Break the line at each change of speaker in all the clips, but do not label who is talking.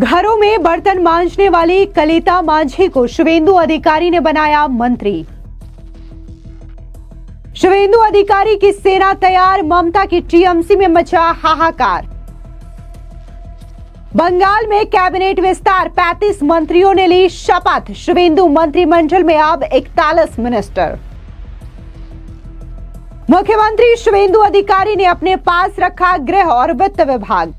घरों में बर्तन मांजने वाली कलिता मांझी को शुवेंदु अधिकारी ने बनाया मंत्री। शुवेंदु अधिकारी की सेना तैयार, ममता की टीएमसी में मचा हाहाकार। बंगाल में कैबिनेट विस्तार, 35 मंत्रियों ने ली शपथ। शुवेंदु मंत्रिमंडल में अब 41 मिनिस्टर। मुख्यमंत्री शुवेंदु अधिकारी ने अपने पास रखा गृह और वित्त विभाग।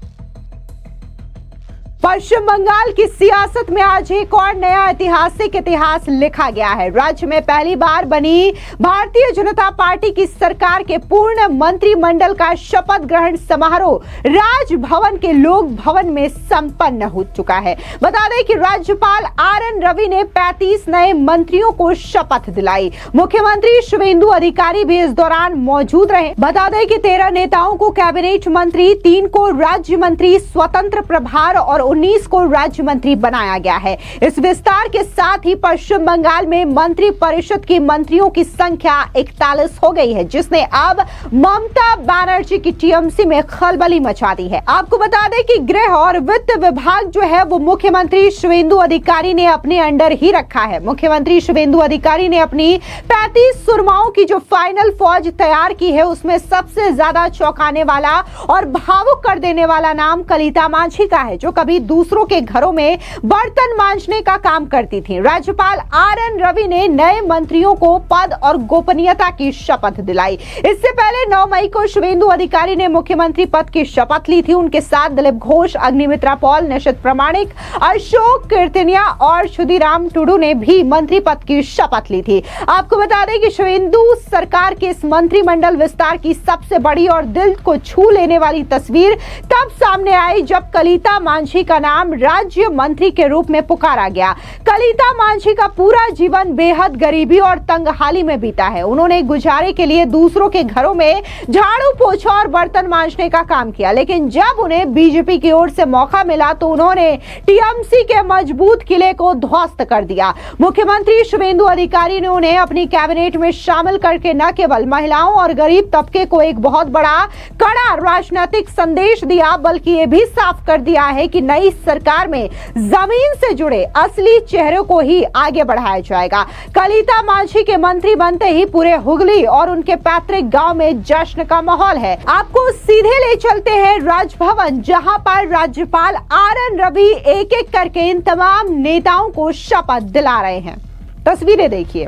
पश्चिम बंगाल की सियासत में आज एक और नया ऐतिहासिक इतिहास लिखा गया है। राज्य में पहली बार बनी भारतीय जनता पार्टी की सरकार के पूर्ण मंत्रिमंडल का शपथ ग्रहण समारोह राजभवन के लोक भवन में संपन्न हो चुका है। बता दें कि राज्यपाल आरएन रवि ने 35 नए मंत्रियों को शपथ दिलाई। मुख्यमंत्री शुवेंदु अधिकारी भी इस दौरान मौजूद रहे। बता दें कि 13 नेताओं को कैबिनेट मंत्री, 3 को राज्य मंत्री स्वतंत्र प्रभार और 19 को राज्य मंत्री बनाया गया है। इस विस्तार के साथ ही पश्चिम बंगाल में मंत्री परिषद की मंत्रियों की संख्या 41 हो गई है, जिसने अब ममता बनर्जी की टीएमसी में खलबली मचा दी है। आपको बता दें कि गृह और वित्त विभाग जो है वो मुख्यमंत्री शुवेंदु अधिकारी ने अपने अंडर ही रखा है। मुख्यमंत्री शुवेंदु अधिकारी ने अपनी 35 सुरमाओं की जो फाइनल फौज तैयार की है, उसमें सबसे ज्यादा चौंकाने वाला और भावुक कर देने वाला नाम कलिता मांझी का है, जो कभी दूसरों के घरों में बर्तन मांजने का काम करती थी। राज्यपाल आरएन रवि ने नए मंत्रियों को पद और गोपनीयता की शपथ दिलाई। इससे पहले 9 मई को शुवेंदु अधिकारी ने मुख्यमंत्री पद की शपथ ली थी। उनके साथ दिलीप घोष, अग्निमित्रा पॉल, निशित प्रामाणिक, अशोक कीर्तनिया और क्षुदीराम टुडू ने भी मंत्री पद की शपथ ली थी। आपको बता दें कि शुवेंदु सरकार के इस मंत्रिमंडल विस्तार की सबसे बड़ी और दिल को छू लेने वाली तस्वीर तब सामने आई जब कलिता मांझी का नाम राज्य मंत्री के रूप में पुकारा गया। कलिता मांझी का पूरा जीवन बेहद गरीबी और तंगहाली में बीता है। उन्होंने गुजारे के लिए दूसरों के घरों में झाड़ू पोछा और बर्तन मांजने का काम किया, लेकिन जब उन्हें बीजेपी की ओर से मौका मिला तो उन्होंने टीएमसी के मजबूत किले को ध्वस्त कर दिया। मुख्यमंत्री शुवेंदु अधिकारी ने उन्हें अपनी कैबिनेट में शामिल करके न केवल महिलाओं और गरीब तबके को एक बहुत बड़ा कड़ा राजनीतिक संदेश दिया, बल्कि ये भी साफ कर दिया है कि नई सरकार में जमीन से जुड़े असली चेहरों को ही आगे बढ़ाया जाएगा। कलिता मांझी के मंत्री बनते ही पूरे हुगली और उनके पैतृक गांव में जश्न का माहौल है। आपको सीधे ले चलते हैं राजभवन, जहां पर राज्यपाल आरएन रवि एक एक करके इन तमाम नेताओं को शपथ दिला रहे हैं। तस्वीरें देखिए।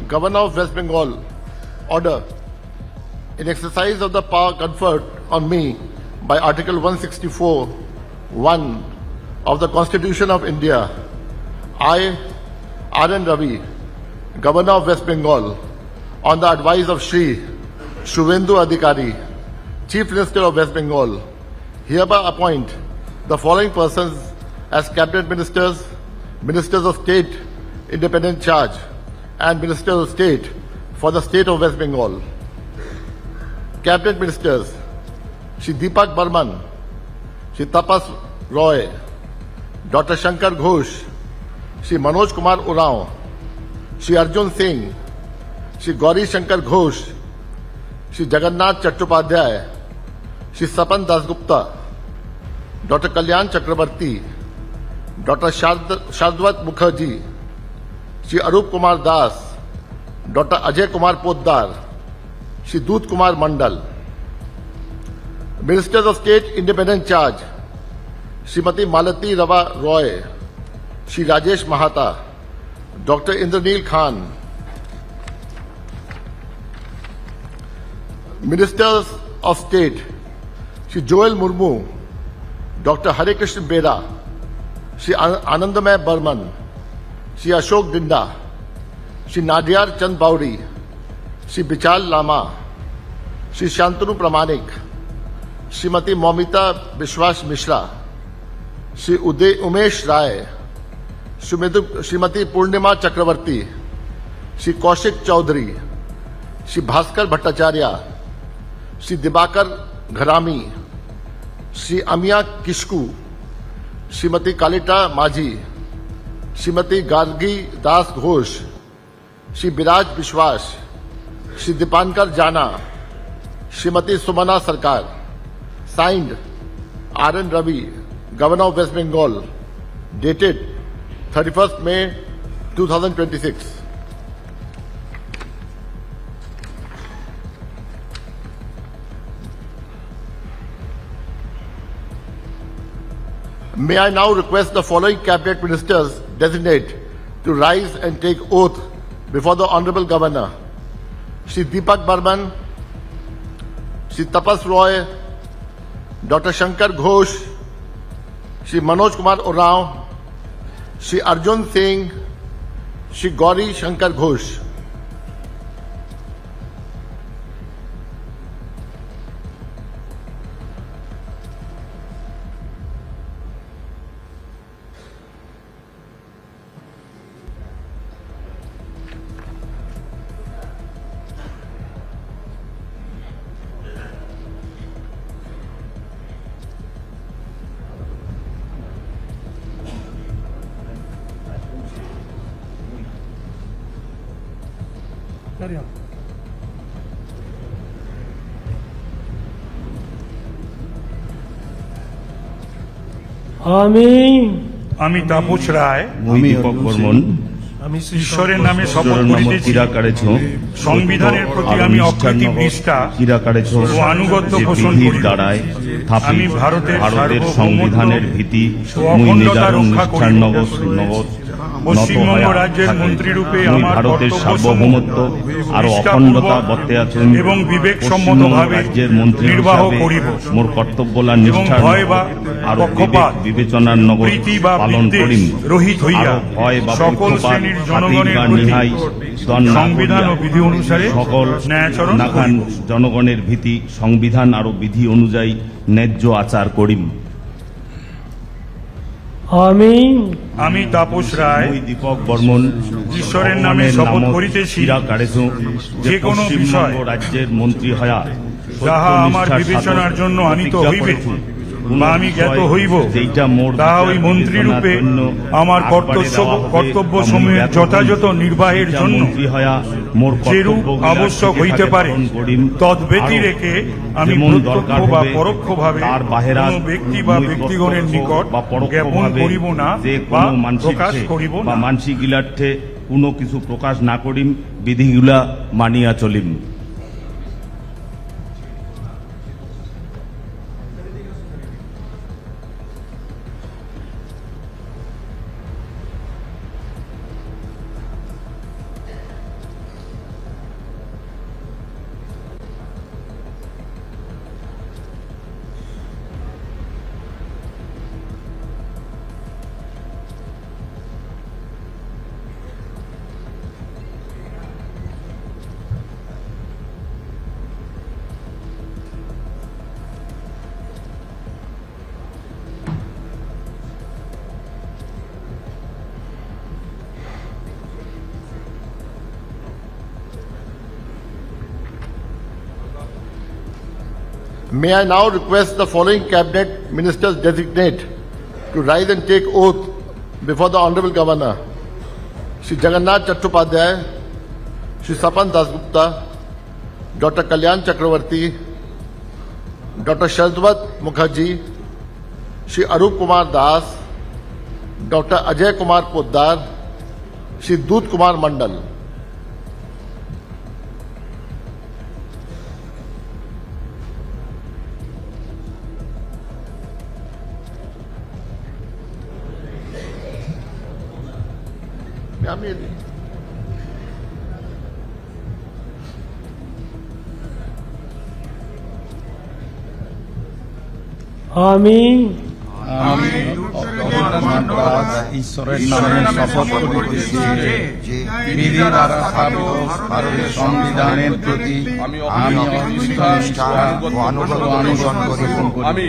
Governor of West Bengal order in exercise of the power conferred on me by Article 164(1) of the Constitution of India, I, R.N. Ravi, Governor of West Bengal, on the advice of Shri Shuvendu Adhikari, Chief Minister of West Bengal, hereby appoint the following persons as Cabinet Ministers, Ministers of State, Independent Charge, and Ministers of State for the State of West Bengal. Cabinet Ministers, Shri Deepak Burman, Shri Tapas Roy, Dr. Shankar Ghosh, Shri Manoj Kumar Urao, Shri Arjun Singh, Shri Gauri Shankar Ghosh, Shri Jagannath Chattopadhyay, Shri Sapan Dasgupta, Dr. Kalyan Chakrabarti, Dr. Shardwat Mukherjee, Shri Arup Kumar Das, Dr. Ajay Kumar Poddar, Shri Doot Kumar Mandal. Ministers of State Independent Charge, Srimati Malati Rava Roy, Shri Rajesh Mahata, Dr. Indraneel Khan. Ministers of State, Shri Joel Murmu, Dr. Hare Krishna Bera, Shri Anandamay Burman, Shri Ashok Dinda, Shri Nadiyar Chand Bauri, Shri Bichal Lama, Shri Shantanu Pramanik, Srimati Momita Bishwas Mishra, Shri Umesh Rai, Srimati Purnima Chakravarti, Shri Kaushik Chaudhary, Shri Bhaskar Bhattacharya, Shri Dibakar Gharami, Shri Amiya Kishku, Srimati Kalita Majhi, Srimati Gargi Das Ghosh, Shri Biraj Bishwas, Shri Dipankar Jana, Srimati Sumana Sarkar. Signed, R.N. Ravi, Governor of West Bengal, dated 31st May 2026. May I now request the following cabinet ministers designate to rise and take oath before the Honorable Governor: Shri Deepak Barman, Shri Tapas Roy, Dr. Shankar Ghosh, Shri Manoj Kumar Oraon, Shri Arjun Singh, Shri Gauri Shankar Ghosh.
আমি তাপস রায়
আমি দীপক বর্মন
ঈশ্বরের নামে শপথ করিতেছি সংবিধানের প্রতি আমি অকৃত্রিম নিষ্ঠা ও আনুগত্য পোষণ করি।
দ্বারায়
আমি ভারতের
সংবিধানের ভীতি
ও অখণ্ডতা রক্ষা করিব। পশ্চিমবঙ্গ রাজ্যের মন্ত্রীরূপে আমার
ভারতের
কর্তব্য
সার্বভৌমত্ব আর অখণ্ডতা বর্তে আছেন
এবং বিবেকসম্মতভাবে
রাজ্যের মন্ত্রী
নির্বাহ
হিসাবে
করিব।
মোর কর্তব্যলা
এবং
নিষ্ঠার
ভয় বা
আর
পক্ষপাত,
বিবেচনার নগর
প্রীতি বা
পালন
বিদ্বেষ
করিম।
রহিত হইয়া
আরো ভয় বা
সকল
পক্ষপাত,
শ্রেণীর জনগণের
খাতির বা
প্রতি
নিহাই দন না
সংবিধান ও
করিয়া
বিধি অনুসারে
সকল
ন্যায়াচরণ
নাখান
করিব।
জনগণের ভীতি সংবিধান আর বিধি অনুযায়ী ন্যায্য আচার করিম।
আমি তাপস রায়
মই দীপক বর্মন
ঈশ্বরের নামে শপথ করিতেছি যে কোনো বিষয়
রাজ্যের মন্ত্রী হয়া
যাহা আমার বিবেচনার জন্য আনিত হইবে বা আমি জ্ঞাত হইব, তাহা ওই মন্ত্রীরূপে আমার কর্তব্য সমূহের যথাযথ নির্বাহের জন্য যেরূপ আবশ্যক হইতে পারে তদ্ব্যতি রেখে আমি প্রত্যক্ষ বা পরোক্ষভাবে কোনো ব্যক্তি বা ব্যক্তিগণের নিকট জ্ঞাপন করিব না বা প্রকাশ করিব
বা
না।
মানসিক গিলার্থে কোনো কিছু প্রকাশ না করিম, বিধিগুলা মানিয়া চলিম।
May I now request the following cabinet ministers designate to rise and take oath before the Honorable Governor: Shri Jagannath Chattopadhyay, Shri Sapan Dasgupta, Dr. Kalyan Chakravarti, Dr. Shardwat Mukherjee, Shri Arup Kumar Das, Dr. Ajay Kumar Poddar, Shri Dut Kumar Mandal.
আমি
ঈশ্বরের নামে শপথ করিতেছি যে বিধি দ্বারা স্থাপিত ভারতের সংবিধানের প্রতি আমি নিষ্ঠা ও অনুসরণ করিব। আমি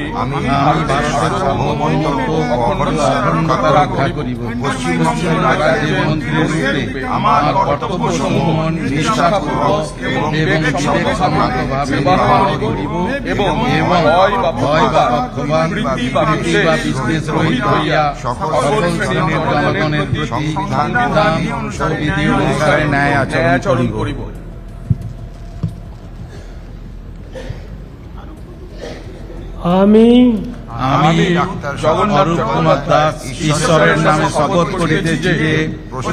ভারতের সার্বভৌমত্ব ও অখণ্ডতা রক্ষা করিব। পশ্চিমবঙ্গ রাজ্যের মন্ত্রীরূপে আমার কর্তব্যসমূহ নিষ্ঠাপূর্বক এবং বিবেকসম্মতভাবে নির্বাহ করিব এবং ভয় বা পক্ষপাত, প্রীতি বা বিদ্বেষ রহিত হইয়া সকল শ্রেণীর জনগণের প্রতি সংবিধান ও বিধি অনুসারে ন্যায় আচরণ করিব। আমি অরূপ কুমার দাস ঈশ্বরের নামে শপথ করিতেছি যে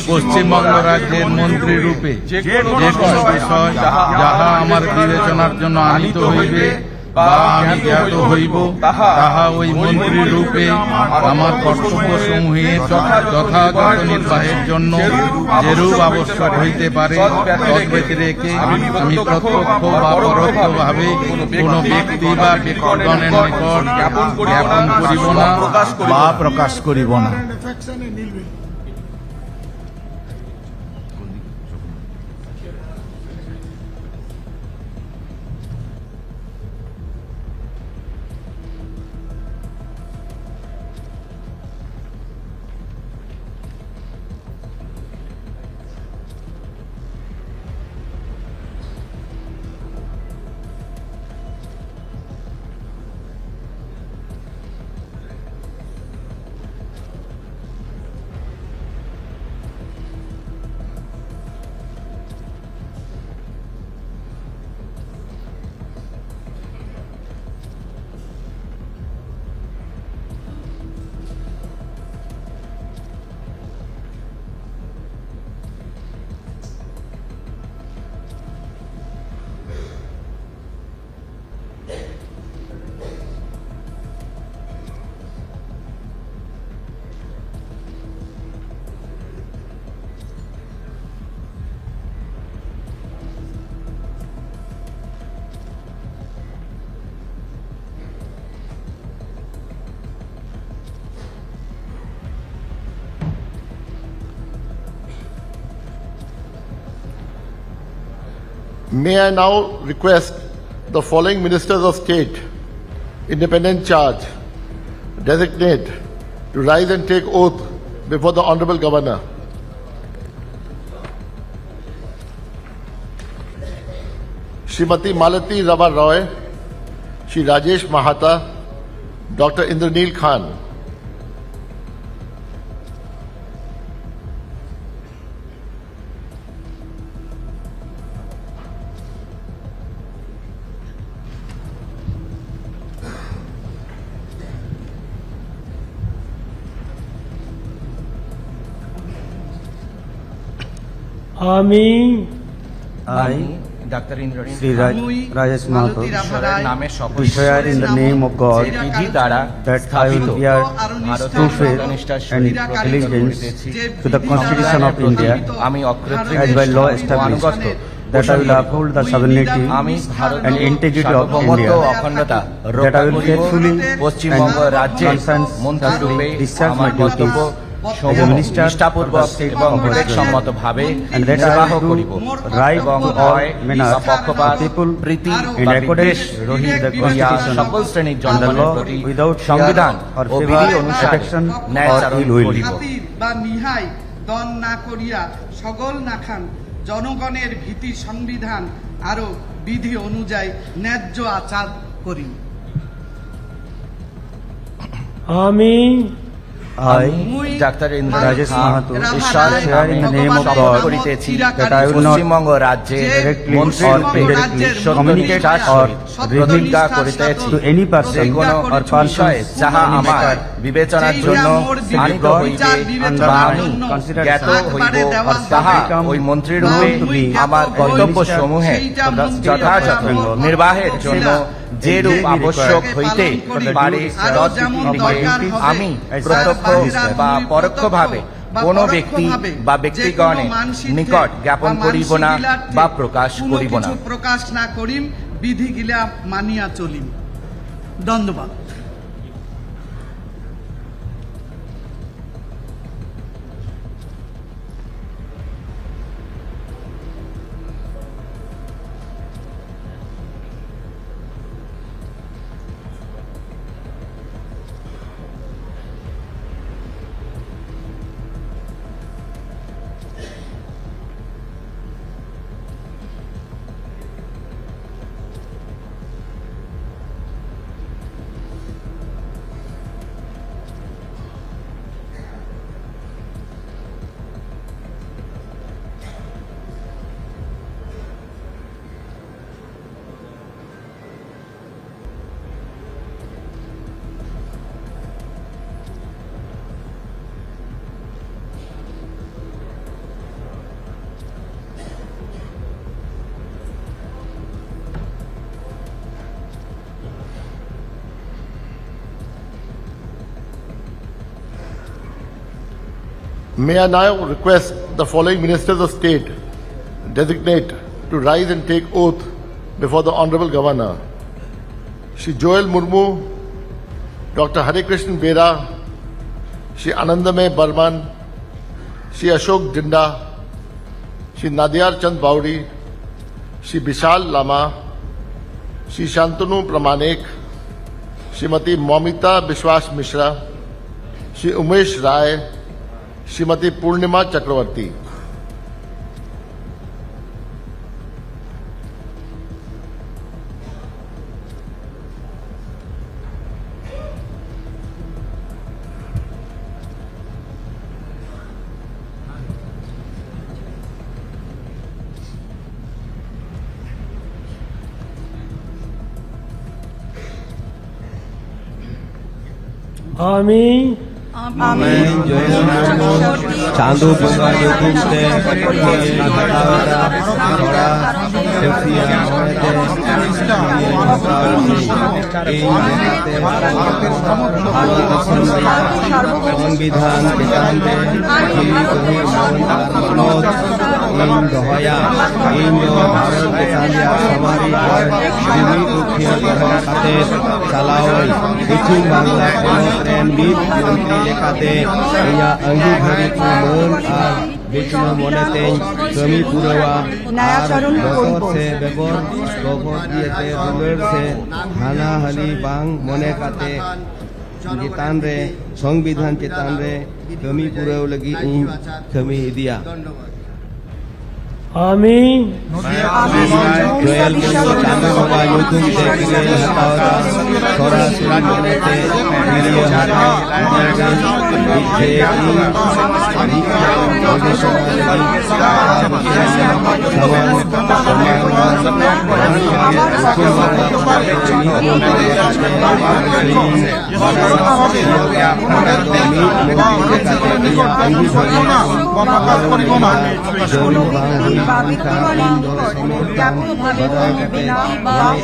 পশ্চিমবঙ্গ রাজ্যের মন্ত্রী রূপে যে কোনো বিষয় যাহা আমার বিবেচনার জন্য আনিত হইবে বা আমি জ্ঞাত হইব তাহা ওই মন্ত্রী রূপে আমার কর্তব্য সমূহের যথাযথ নির্বাহের জন্য যেরূপ আবশ্যক হইতে পারে তদ্ব্যতিরেকে আমি প্রত্যক্ষ বা পরোক্ষভাবে কোনো ব্যক্তি বা ব্যক্তিগণের নিকট জ্ঞাপন করিব না বা প্রকাশ করিব না।
May I now request the following ministers of state, independent charge, designate to rise and take oath before the Honorable Governor. Srimati Malati Rava Roy, Shri Rajesh Mahata, Dr. Indraneel Khan.
আমি
doctor Indranil
Shri Rajesh Mahato
ঈশ্বরের নামে শপথ
swear in the name of God
যে বিধি দ্বারা
that I will bear true faith and allegiance to the Constitution of India
আমি অকৃত্রিম
as by law established, that I will uphold the sovereignty
আমি ভারত
and integrity of
সার্বভৌমত্ব
India,
ও অখণ্ডতা
that I will faithfully
Paschimbanga
and
রাজ্যের মন্ত্রী রূপে
conscientiously discharge
আমার
my
কর্তব্য
duties as a
সমূহ
minister
নিষ্ঠাপূর্বক
of the state
এবং
of West
বিবেকসম্মতভাবে
and that
নির্বাহ
I will
করিব
do right
এবং
to all
ভয়
manners
বা পক্ষপাত
of people
প্রীতি
in
বা
accordance
বিদ্বেষ
with the
করিয়া
Constitution
সকল শ্রেণীর
and the
জনগণের
law
প্রতি
without fear
সংবিধান
or
ও
favor,
বিধি অনুসারে
protection
ন্যায়চারণ
or ill will.
করিব।
খাতির বা নিহাই দন না করিয়া সকল নাখান জনগণের ভীতি সংবিধান আরো বিধি অনুযায়ী ন্যায্য আচার করি।
আমি
ডাক্তার
রাজেশ মাহাতো
ঈশ্বরের
swear in the name of
শপথ
God
করিতেছি
that I will not
Paschimbanga রাজ্যের
directly
মন্ত্রী
or
রূপে
indirectly
সত্য
communicate
নিষ্ঠার
or
সহিত প্রতিজ্ঞা করিতেছি
to any person
যে কোনো
or
বিষয়ে
persons
যাহা আমার বিবেচনার জন্য আনিত হইবে বা আমি জ্ঞাত হইব তাহা ওই মন্ত্রী রূপে আমার কর্তব্য সমূহে যথাযথ নির্বাহের জন্য যেরূপ আবশ্যক হইতে পারে আমি প্রত্যক্ষ বা পরোক্ষভাবে কোন ব্যক্তি বা ব্যক্তিগণের নিকট জ্ঞাপন করিব না বা প্রকাশ করিব না।
প্রকাশ না করিম, বিধি গিলা মানিয়া চলিম। ধন্যবাদ।
May I now request the following ministers of state designate to rise and take oath before the Honorable Governor. Shri Joel Murmu, Dr. Hare Krishnan Bera, Shri Anandamay Barman, Shri Ashok Dinda, Shri Nadiyar Chand Bauri, Shri Vishal Lama, Shri Shantanu Pramanik, Shrimati Momita Bishwas Mishra, Shri Umesh Rai, Shrimati Purnima Chakravarti.
আমি
চাঁদু বঙ্গা যুক্তে হাতাওয়াটা ছড়া সেফিয়া হয়েতে সংবিধান পেতান্তে ᱤᱧ ᱫᱚᱦᱚᱭᱟ ᱤᱧ ᱫᱚ ᱵᱷᱟᱨᱚᱛ ᱵᱮᱛᱟলিয়া ᱥᱟᱢᱟᱨᱤ ᱟᱨ ᱡᱩᱢᱤ ᱨᱩᱠᱷᱤᱭᱟᱹ ᱫᱚᱦᱚ ᱠᱟᱛᱮ ᱪᱟᱞᱟᱣᱟᱹᱧ ᱫᱚᱠᱷᱤᱱ ᱵᱟᱝᱞᱟ ᱯᱚᱱᱚᱛ ᱨᱮᱱ ᱢᱤᱫ ᱢᱚᱱᱛᱨᱤ ᱞᱮᱠᱟᱛᱮ ᱤᱧᱟᱹᱜ ᱟᱸᱜᱤᱵᱷᱟᱨᱤ ᱠᱚ ᱢᱟᱹᱱ ᱟᱨ ᱵᱮᱪᱱᱟᱹ ᱢᱚᱱᱮᱛᱮᱧ ᱠᱟᱹᱢᱤ ᱯᱩᱨᱟᱹᱣᱟ ᱟᱨ ᱵᱚᱛᱚᱨ ᱥᱮ ᱵᱮᱜᱚᱨ ᱵᱚᱦᱚᱫ ᱤᱭᱟᱹᱛᱮ ᱫᱩᱞᱟᱹᱲ ᱥᱮ ᱦᱟᱱᱟᱦᱟᱹᱞᱤ ᱵᱟᱝ ᱢᱚᱱᱮ ᱠᱟᱛᱮ ᱪᱮᱛᱟᱱ ᱨᱮ ᱥᱚᱝᱵᱤᱫᱷᱟᱱ ᱪᱮᱛᱟᱱ ᱨᱮ ᱠᱟᱹᱢᱤ ᱯᱩᱨᱟᱹᱣ ᱞᱟᱹᱜᱤᱫ ᱤᱧ ᱠᱟᱹᱢᱤ ᱤᱫᱤᱭᱟ
আমি
জয়েল মুর্মু চাঁদু বঙ্গা nyutum te tigil hatawda sorasuri monete diriyo hata ujiagan bidhe ing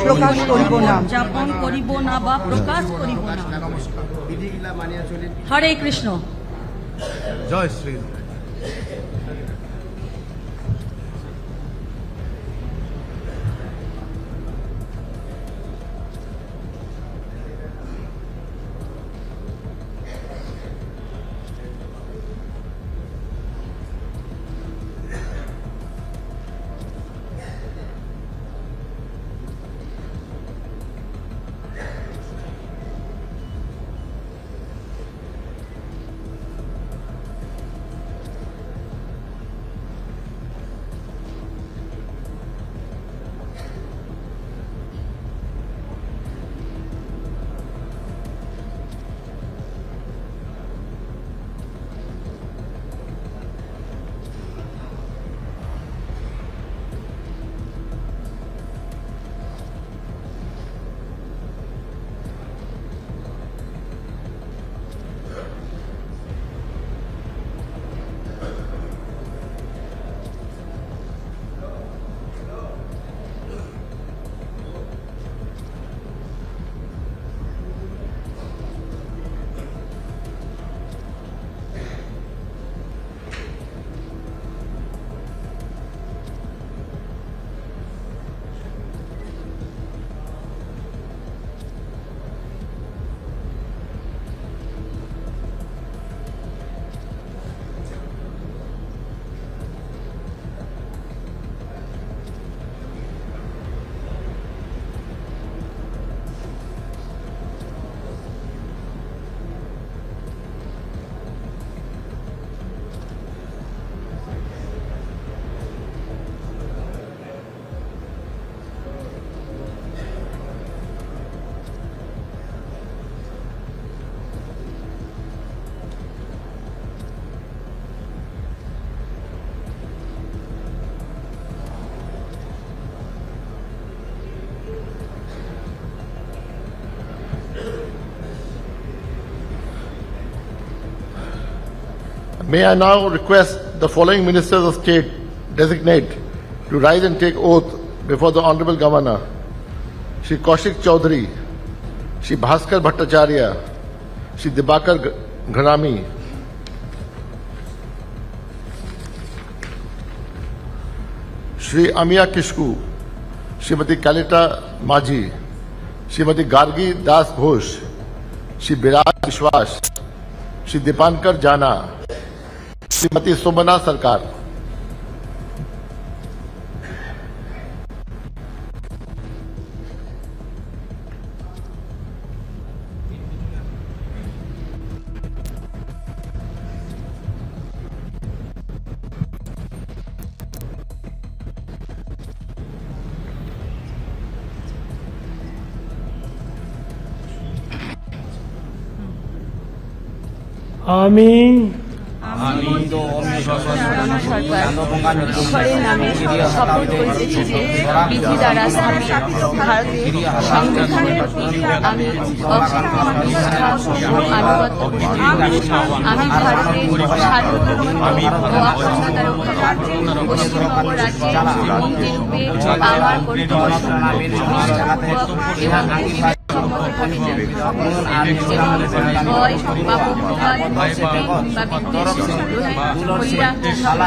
প্রকাশ করিব না যাপন করিব না বা প্রকাশ করিব না। হরে কৃষ্ণ।
জয় Shri
May I now request the following ministers of state designate to rise and take oath before the Honorable Governor. Shri Kaushik Chaudhary, Shri Bhaskar Bhattacharya, Shri Dibakar Gharami, Shri Amiya Kishku, Srimati Kalita Maji, Srimati Gargi Das Ghosh, Shri Biraj Vishwas, Shri Dipankar Jana, Srimati Somana Sarkar.
আমি
ঈশ্বরের নামে শপথ করিতেছি যে বিধি দ্বারা স্থাপিত ভারতের সংবিধানের প্রতি আমি বিশ্বাস ও আনুগত্য করি। আমি ভারতের সার্বভৌমত্ব ও অখণ্ডতা রক্ষার্থে পশ্চিমবঙ্গ রাজ্যের মন্ত্রীরূপে আমার কর্তব্য নিষ্ঠাপূর্বক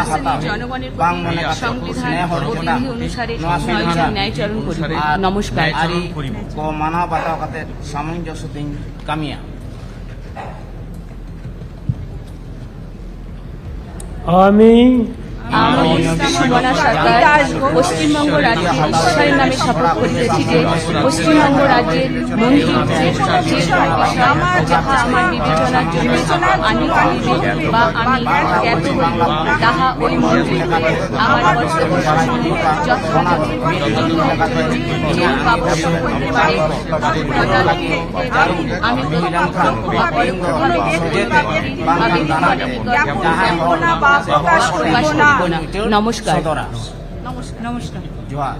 এবং জনগণের সংবিধান ও বিধি অনুসারে ন্যায়চরণ করিব। নমস্কার।
মানব বাতাও কাতে সামঞ্জস্য দিন কামিয়া
আমি
সুমনা সরকার পশ্চিমবঙ্গ রাজ্যের ঈশ্বরের নামে শপথ করিতেছি যে পশ্চিমবঙ্গ রাজ্যের মন্ত্রী যে কোনো বিষয় যাহা আমার বিবেচনার জন্য আনি করিবে বা আমি জ্ঞাত হইব তাহা ওই মন্ত্রীকে আমার কর্তব্য সমূহে যথাযথ নিয়ম আবশ্যক হইতে পারে তদারকি আমি প্রত্যক্ষ বা পরোক্ষভাবে বা বিধিমালার প্রকাশ করিব না। নমস্কার। নমস্কার।
জোহার।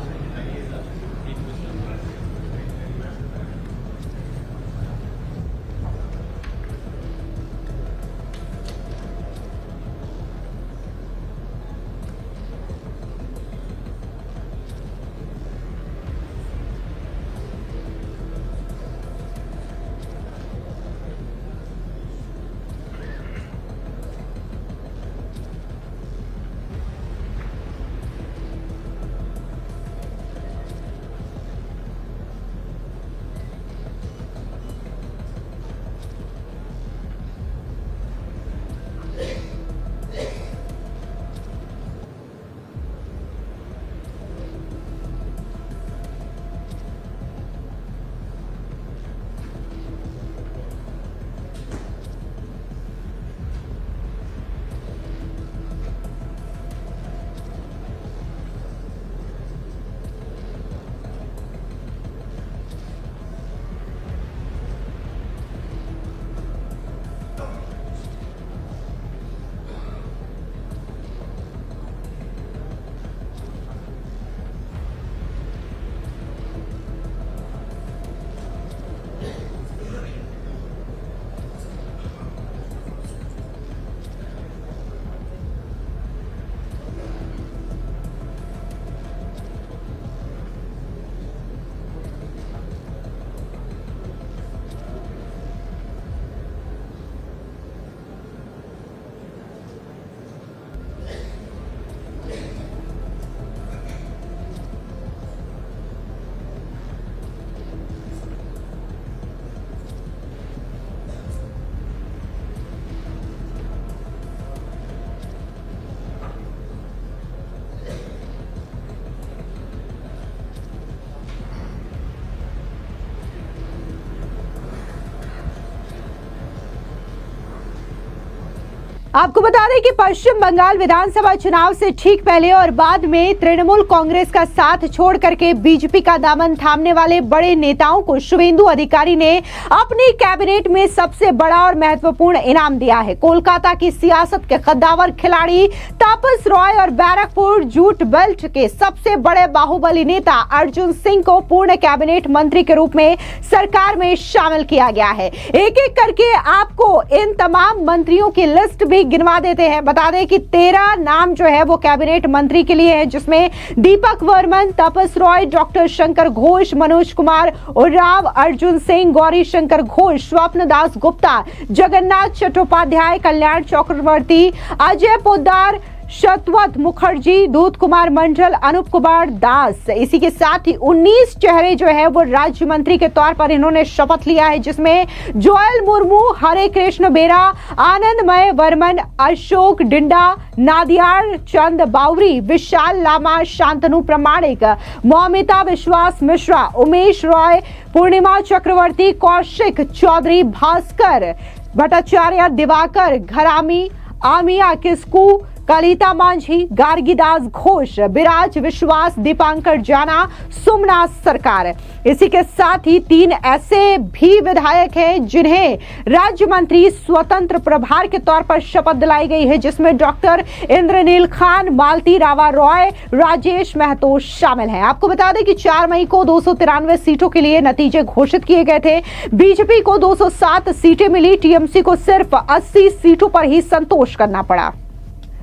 आपको बता दें कि पश्चिम बंगाल विधानसभा चुनाव से ठीक पहले और बाद में तृणमूल कांग्रेस का साथ छोड़ करके बीजेपी का दामन थामने वाले बड़े नेताओं को शुभेंदु अधिकारी ने अपनी कैबिनेट में सबसे बड़ा और महत्वपूर्ण इनाम दिया है। कोलकाता की सियासत के कद्दावर खिलाड़ी तापस रॉय और बैरकपुर जूट बेल्ट के सबसे बड़े बाहुबली नेता अर्जुन सिंह को पूर्ण कैबिनेट मंत्री के रूप में सरकार में शामिल किया गया है। एक एक करके आपको इन तमाम मंत्रियों की लिस्ट भी गिनवा देते हैं। बता दें कि 13 नाम जो है वो कैबिनेट मंत्री के लिए है, जिसमें दीपक वर्मन, तापस रॉय, डॉक्टर शंकर घोष, मनोज कुमार उरांव, अर्जुन सिंह, गौरी शंकर घोष, स्वप्न दास गुप्ता, जगन्नाथ चट्टोपाध्याय, कल्याण चक्रवर्ती, अजय पोद्दार, शतवत मुखर्जी, दूध कुमार मंडल, अनूप कुमार दास। इसी के साथ ही 19 चेहरे जो है वो राज्य मंत्री के तौर पर इन्होंने शपथ लिया है, जिसमें जोयल मुर्मू, हरे कृष्ण बेरा, आनंदमय वर्मन, अशोक डिंडा, नादियार चंद बावरी, विशाल लामा, शांतनु प्रमाणिक, मौमिता विश्वास मिश्रा, उमेश रॉय, पूर्णिमा चक्रवर्ती, कौशिक चौधरी, भास्कर भट्टाचार्य, दिवाकर घरामी, आमिया किस्कू, कलिता मांझी, गार्गीदास घोष, विराज विश्वास, दीपांकर जाना, सोमनाथ सरकार। इसी के साथ ही 3 ऐसे भी विधायक हैं जिन्हें राज्य मंत्री स्वतंत्र प्रभार के तौर पर शपथ दिलाई गई है, जिसमें डॉक्टर इंद्रनील खान, मालती रावा रॉय, राजेश महतो शामिल हैं। आपको बता दें कि 4 मई को 293 सीटों के लिए नतीजे घोषित किए गए थे। बीजेपी को 207 सीटें मिली, टीएमसी को सिर्फ 80 सीटों पर ही संतोष करना पड़ा।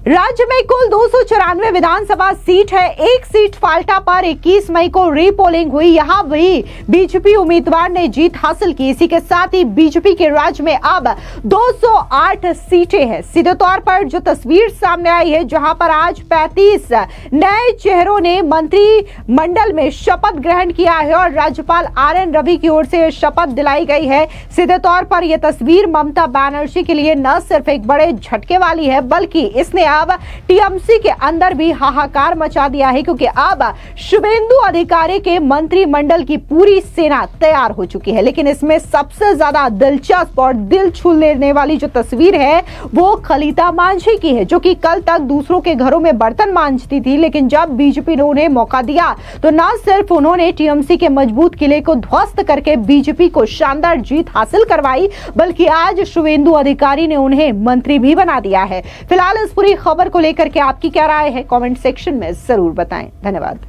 राज्य में कुल 294 विधानसभा सीट है। एक सीट फाल्टा पर 21 मई को रीपोलिंग हुई, यहां भी बीजेपी उम्मीदवार ने जीत हासिल की। इसी के साथ ही बीजेपी के राज्य में अब 208 सीटें हैं। सीधे तौर पर जो तस्वीर सामने आई है, जहां पर आज 35 नए चेहरों ने मंत्रिमंडल में शपथ ग्रहण किया है और राज्यपाल RN रवि की ओर से शपथ दिलाई गई है। सीधे तौर पर यह तस्वीर ममता बनर्जी के लिए न सिर्फ एक बड़े झटके वाली है, बल्कि इसने अब टीएमसी के अंदर भी हाहाकार मचा दिया है, क्योंकि अब शुभेंदु अधिकारी के मंत्रिमंडल की पूरी सेना तैयार हो चुकी है। लेकिन इसमें सबसे ज्यादा दिलचस्प और दिल छू लेने वाली जो तस्वीर है वो कलिता मांझी की है, जो कि कल तक दूसरों के घरों में बर्तन मांजती थी, लेकिन जब बीजेपी ने उन्हें मौका दिया तो न सिर्फ उन्होंने टीएमसी के मजबूत किले को ध्वस्त करके बीजेपी को शानदार जीत हासिल करवाई, बल्कि आज शुभेंदु अधिकारी ने उन्हें मंत्री भी बना दिया है। फिलहाल इस पूरी खबर को लेकर के आपकी क्या राय है, कमेंट सेक्शन में जरूर बताएं। धन्यवाद।